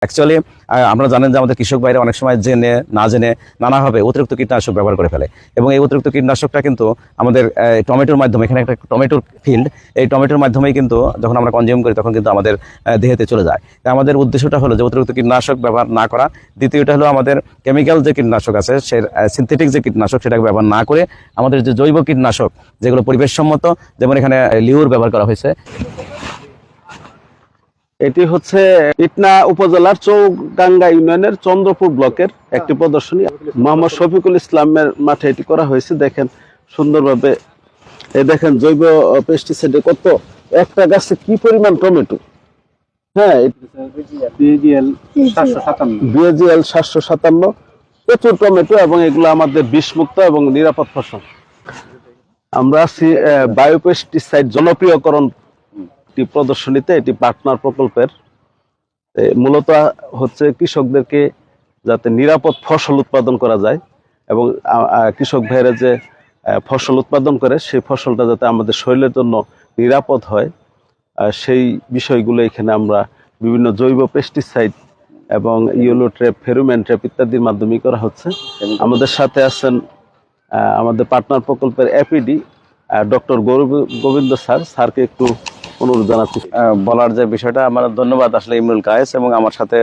Actually আমরা জানেন যে আমাদের কৃষক ভাইরা অনেক সময় জেনে না জেনে নানাভাবে অতিরিক্ত কীটনাশক ব্যবহার করে ফেলে, এবং এই অতিরিক্ত কীটনাশকটা কিন্তু আমাদের টমেটোর মাধ্যমে, এখানে একটা টমেটোর ফিল্ড, এই টমেটোর মাধ্যমেই কিন্তু যখন আমরা কনজিউম করি তখন কিন্তু আমাদের দেহেতে চলে যায়। তাই আমাদের উদ্দেশ্যটা হলো যে অতিরিক্ত কীটনাশক ব্যবহার না করা। দ্বিতীয়টা হলো আমাদের কেমিক্যাল যে কীটনাশক আছে, সে সিনথেটিক যে কীটনাশক সেটাকে ব্যবহার না করে আমাদের যে জৈব কীটনাশক যেগুলো পরিবেশসম্মত, যেমন এখানে লিউর ব্যবহার করা হয়েছে। এটি হচ্ছে ইটনা উপজেলার চৌগাঙ্গা ইউনিয়নের চন্দ্রপুর ব্লকের একটি প্রদর্শনী। মোহাম্মদ শফিকুল ইসলামের মাঠে এটি করা হয়েছে। দেখেন সুন্দরভাবে, এই দেখেন জৈব পেস্টিসাইডে কত একটা গাছে কি পরিমাণ টমেটো। হ্যাঁ, বিএজিএল 757 প্রচুর টমেটো, এবং এগুলো আমাদের বিষমুক্ত এবং নিরাপদ ফসল। আমরা আছি বায়োপেস্টিসাইড জনপ্রিয়করণ প্রদর্শনীতে। এটি পার্টনার প্রকল্পের মূলত হচ্ছে কৃষকদেরকে যাতে নিরাপদ ফসল উৎপাদন করা যায়, এবং কৃষক ভাইরা যে ফসল উৎপাদন করে সেই ফসলটা যাতে আমাদের শরীরের জন্য নিরাপদ হয়, সেই বিষয়গুলো এখানে আমরা বিভিন্ন জৈব পেস্টিসাইড এবং ইয়েলো ট্র্যাপ, ফেরোমন ট্র্যাপ ইত্যাদির মাধ্যমে করা হচ্ছে। আমাদের সাথে আছেন আমাদের পার্টনার প্রকল্পের এপিডি ডক্টর গোবিন্দ স্যারকে একটু অনুরোধ জানাচ্ছি। বলার যে বিষয়টা, আমার ধন্যবাদ আসলে ইমরুল কায়েস এবং আমার সাথে